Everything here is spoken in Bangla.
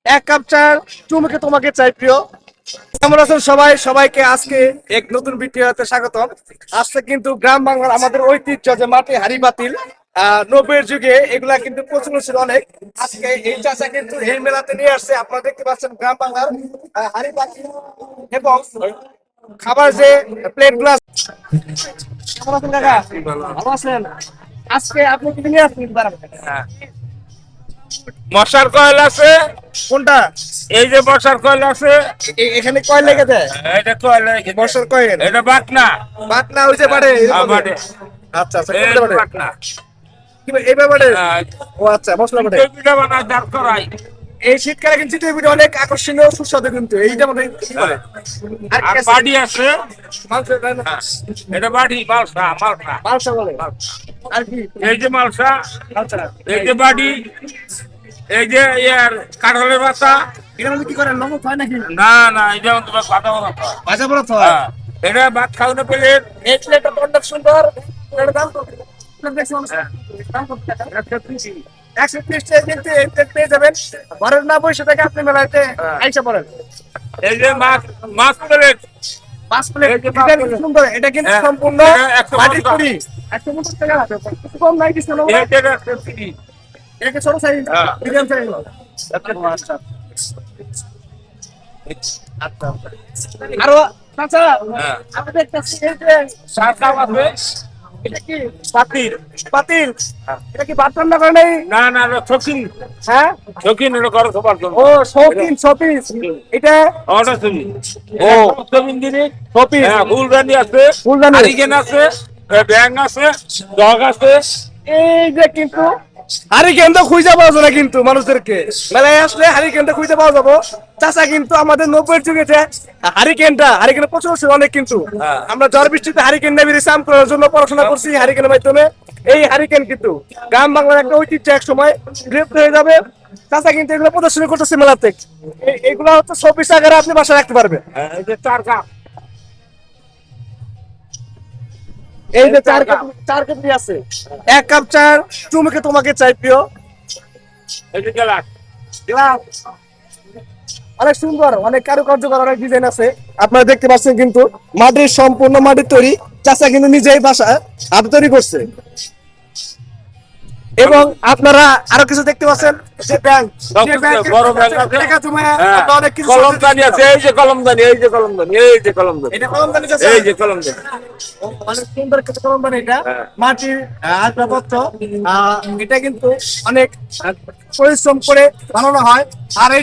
এক কাপ চা চুমুকে তোমাকে চাই প্রিয়। কেমন আছেন সবাই? সবাইকে আজকে এক নতুন ভিডিওতে স্বাগতম। আজকে কিন্তু গ্রাম বাংলার আমাদের ঐতিহ্য যে মাটি হাড়ি পাতিল, 90-এর যুগে এগুলা কিন্তু প্রচলন ছিল অনেক। আজকে এই চাচা কিন্তু এই মেলাতে নিয়ে আসছে, আপনারা দেখতে পাচ্ছেন গ্রাম বাংলার হাড়ি পাতিল এবং খাবার যে প্লেট গুলা। কেমন আছেন কাকা? ভালো আছেন? আজকে আপনি কি নিয়ে আসছেন? মশার কয়েল আছে। কোনটা? এই যে মশার কয়েল আছে। এখানে কয় লেগে দেয়? এটা কয়েল বর্ষার কয়েল? এটা বাটনা। বাটনা হইতে পারে বাটে। আচ্ছা আচ্ছা, এই কোনটা বাটে? বাটনা। এই ব্যাপারে? হ্যাঁ, ও আচ্ছা, মশলা বাটে। পিঠা বানায় দাঁড় করাই। এই শীতকালে কিন্তু চিতই পিঠা অনেক আকর্ষণীয় সুস্বাদু, কিন্তু এইটা মধ্যে কি বলে? আর আর কি আছে? বাড়ি আছে। মাংসের তাই না? এটা বাড়ি মালসা মালসা। মাংস বলে। আর কি? এই যে মালসা, আচ্ছা, এই যে বাড়ি, এই যে ইয়ার কাঁঠালের পাতা। এর মধ্যে কি করেন? লবণ হয় নাকি? না না, এই যেমন তোমার কথা বলা তো। ভাজা পোড়া তো হয়। হ্যাঁ, এটা ভাত খাওয়ানো পেলে এই প্লেটটা তো অনেক সুন্দর। এটার দাম কত? প্লেট দেখছি মানুষ। দাম কত টাকা? 130 টাকা কিন্তু এই প্লেট পেয়ে যাবেন। ঘরের না বসে থেকে আপনি মেলাতে আইসা পড়েন। এই যে মাছ মাছ প্লেট। 5 প্লেট এই যে এটা পাঁচ প্লেট। সুন্দর। এটা কিন্তু হ্যাঁ, সম্পূর্ণ এটা 150 মাটির টাকা। তৈরি। 150 টাকা আছে। কিছু কম নাই, কিছু না। এটা একটা ফ্রি। এটা কি ছোট সাইজ? হ্যাঁ। Medium size? আচ্ছা আচ্ছা। আরো চাচা, হ্যাঁ। আমি দেখতেছি এই যে সার কাপ আছে। এটা কি পাতিল। পাতিল? এটা কি ভাত রান্না করে নাই? না না না, শৌখিন। হ্যাঁ। শৌখিন এটা করো সবার জন্য। ও শৌখিন শপিস। এটা ওটা তুমি। ও। শৌখিন জিনিস। শপিস। হ্যাঁ, ফুলদানি আছে। ফুলদানি। হারিকেন আছে। ব্যাং আছে। জগ আছে। এই যে কিন্তু হারিকেন তো খুঁজে পাওয়া যাবে না কিন্তু মানুষদেরকে মেলায় আসলে হারিকেন তো খুঁজে পাওয়া যাবো। চাচা কিন্তু আমাদের 90-এর যুগে যে হারিকেনের প্রচুর ছিল অনেক, কিন্তু হ্যাঁ। আমরা ঝড় বৃষ্টিতে হারিকেন নেবে রিসাম করার জন্য পড়াশোনা করছি হারিকেনের মাধ্যমে। এই হারিকেন কিন্তু গ্রাম বাংলার একটা ঐতিহ্য, এক সময় বিলুপ্ত হয়ে যাবে। চাচা কিন্তু এগুলো প্রদর্শনী করতেছে মেলাতে। এগুলো হচ্ছে 24 আকারে আপনি বাসায় রাখতে পারবেন। হ্যাঁ, এই যে চার কাপ। এই যে চার কেজি আছে। এক কাপ চা চুমুকে তোমাকে চাই প্রিয়। এই যে গ্লাস। গ্লাস অনেক সুন্দর, অনেক কারুকার্য করা, অনেক ডিজাইন আছে। আপনারা দেখতে পাচ্ছেন কিন্তু মাটির, সম্পূর্ণ মাটির তৈরি। চাচা কিন্তু নিজেই বাসা হাতে তৈরি করছে। এবং আপনারা আরো কিছু দেখতে পাচ্ছেন যে ব্যাংক, যে ব্যাংকের বড় ব্যাংক আছে। টাকা জমায় হ্যাঁ, আপনারা অনেক কিছু কলমদানি আছে। এই যে কলমদানি, এই যে কলমদানি, এই যে কলমদানি, এটা কলমদানি চাচা? এই যে কলমদানি। অনেক সুন্দর কিছু কলমদানি এটা। হ্যাঁ। মাটির আসবাবপত্র। এটা কিন্তু অনেক পরিশ্রম করে বানানো হয়। আর এই